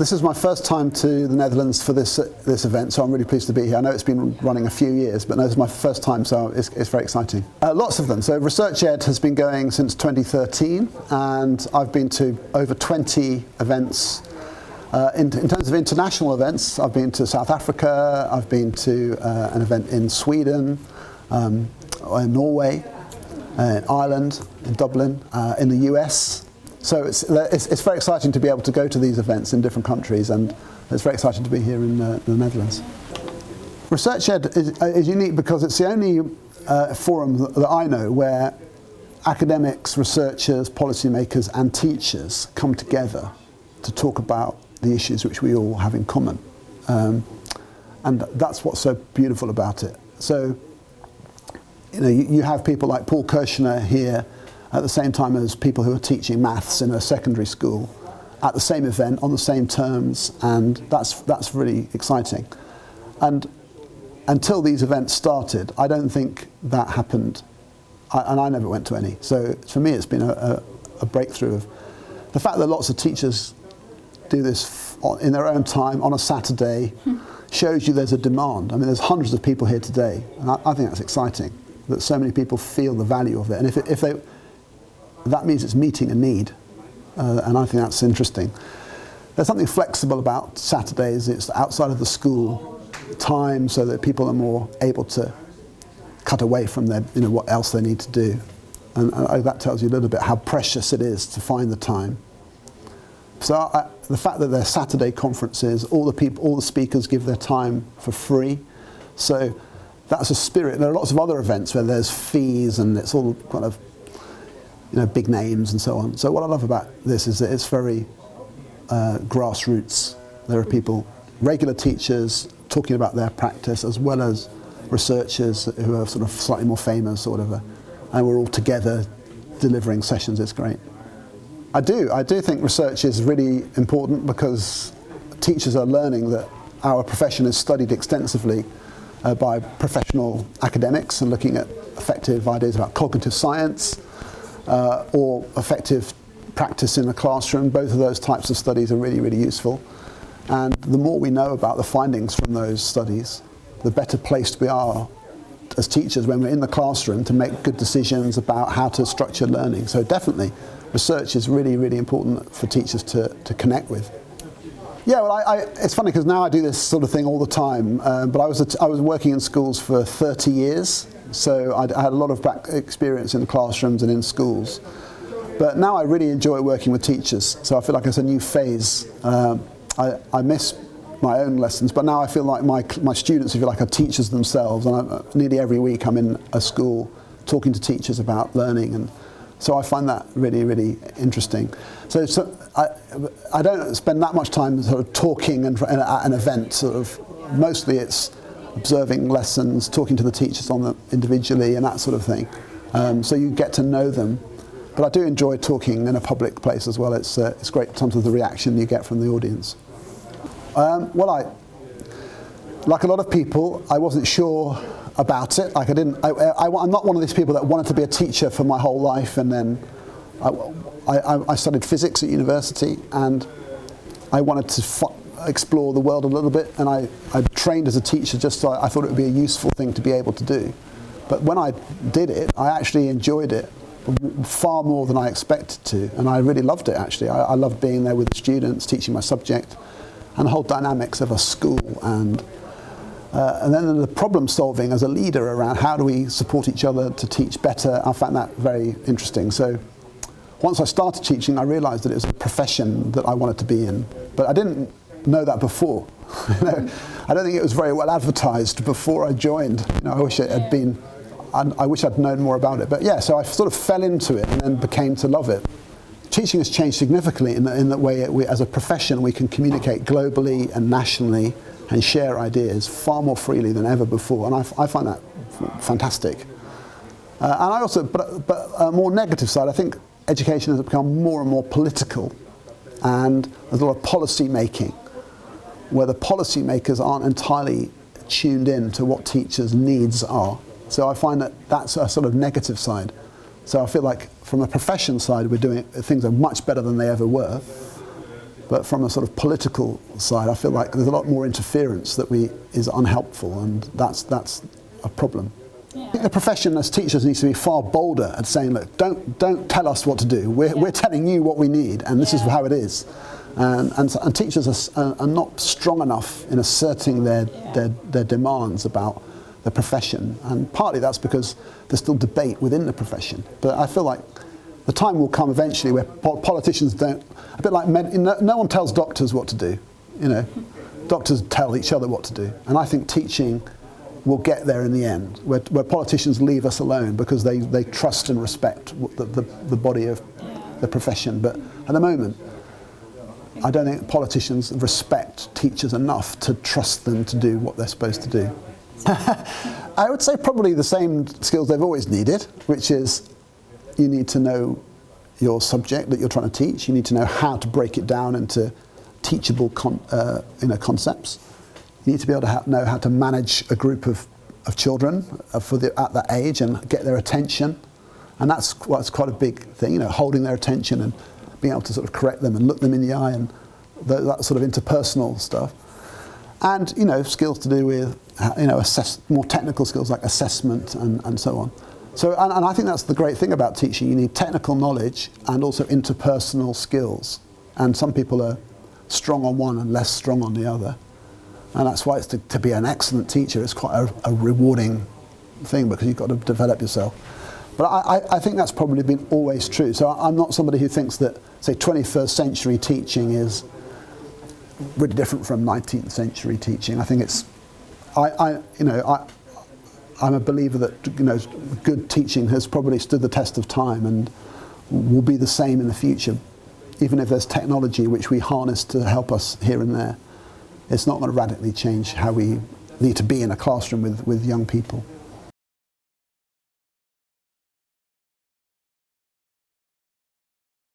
This is my first time to the Netherlands for this event, so I'm really pleased to be here. I know it's been running a few years, but no, this is my first time, so it's very exciting. Lots of them. So researchED has been going since 2013, and I've been to over 20 events. In terms of international events, I've been to South Africa, I've been to an event in Sweden, in Norway, in Ireland, in Dublin, in the US. So it's very exciting to be able to go to these events in different countries, and it's very exciting to be here in the Netherlands. researchED is unique because it's the only forum that I know where academics, researchers, policymakers and teachers come together to talk about the issues which we all have in common. And that's what's so beautiful about it. So, you have people like Paul Kirshner here at the same time as people who are teaching maths in a secondary school at the same event on the same terms, and that's really exciting. And until these events started, I don't think that happened, and I never went to any. So for me, it's been a breakthrough of the fact that lots of teachers do this in their own time on a Saturday. Shows you there's a demand. I mean, there's hundreds of people here today, and I think that's exciting that so many people feel the value of it. And if that means it's meeting a need, and I think that's interesting. There's something flexible about Saturdays. It's outside of the school time, so that people are more able to cut away from their, what else they need to do, and that tells you a little bit how precious it is to find the time. So the fact that they're Saturday conferences, all the speakers give their time for free. So that's a spirit. There are lots of other events where there's fees and it's all kind of, big names and so on. So what I love about this is that it's very grassroots. There are people, regular teachers, talking about their practice, as well as researchers who are sort of slightly more famous or whatever. And we're all together delivering sessions. It's great. I do think research is really important because teachers are learning that our profession is studied extensively by professional academics and looking at effective ideas about cognitive science or effective practice in the classroom. Both of those types of studies are really, really useful. And the more we know about the findings from those studies, the better placed we are as teachers when we're in the classroom to make good decisions about how to structure learning. So definitely, research is really, really important for teachers to connect with. Yeah, well, it's funny because now I do this sort of thing all the time, but I was working in schools for 30 years, so I had a lot of experience in classrooms and in schools. But now I really enjoy working with teachers, so I feel like it's a new phase. I miss my own lessons, but now I feel like my students, if you like, are teachers themselves, and nearly every week I'm in a school talking to teachers about learning, and so I find that really, really interesting. So I don't spend that much time sort of talking at an event. Sort of mostly it's observing lessons, talking to the teachers individually, and that sort of thing. So you get to know them. But I do enjoy talking in a public place as well. It's great in terms of the reaction you get from the audience. Well, like a lot of people, I wasn't sure about it. Like I'm not one of these people that wanted to be a teacher for my whole life, and then I studied physics at university, and I wanted to explore the world a little bit, and I trained as a teacher just so I thought it would be a useful thing to be able to do. But when I did it, I actually enjoyed it far more than I expected to, and I really loved it actually. I loved being there with the students, teaching my subject, and the whole dynamics of a school, and then the problem solving as a leader around how do we support each other to teach better. I found that very interesting. So once I started teaching, I realized that it was a profession that I wanted to be in, but I didn't know that before. I don't think it was very well advertised before I joined. I wish it had been. I wish I'd known more about it. But yeah, so I sort of fell into it and then became to love it. Teaching has changed significantly in that way. As a profession, we can communicate globally and nationally and share ideas far more freely than ever before, and I find that fantastic. And I also, but a more negative side, I think education has become more and more political, and there's a lot of policy making, where the policy makers aren't entirely tuned in to what teachers' needs are. So I find that that's a sort of negative side. So I feel like from a profession side, things are much better than they ever were. But from a sort of political side, I feel like there's a lot more interference that is unhelpful, and that's a problem. I think the profession as teachers needs to be far bolder at saying, look, don't tell us what to do. We're telling you what we need, and this is how it is. And teachers are not strong enough in asserting their demands about the profession, and partly that's because there's still debate within the profession. But I feel like the time will come eventually where politicians don't, a bit like no one tells doctors what to do, you know. Doctors tell each other what to do, and I think teaching will get there in the end, where politicians leave us alone because they trust and respect the body of the profession. But at the moment, I don't think politicians respect teachers enough to trust them to do what they're supposed to do. I would say probably the same skills they've always needed, which is you need to know your subject that you're trying to teach. You need to know how to break it down into teachable concepts. You need to be able to know how to manage a group of children at that age and get their attention. And that's quite a big thing, you know, holding their attention and being able to sort of correct them and look them in the eye and that sort of interpersonal stuff. And, you know, skills to do with, you know, more technical skills like assessment and so on. So, and I think that's the great thing about teaching. You need technical knowledge and also interpersonal skills. And some people are strong on one and less strong on the other. And that's why to be an excellent teacher is quite a rewarding thing, because you've got to develop yourself. But I think that's probably been always true. So I'm not somebody who thinks that, say, 21st century teaching is really different from 19th century teaching. I think I'm a believer that, you know, good teaching has probably stood the test of time and will be the same in the future, even if there's technology which we harness to help us here and there. It's not going to radically change how we need to be in a classroom with young people.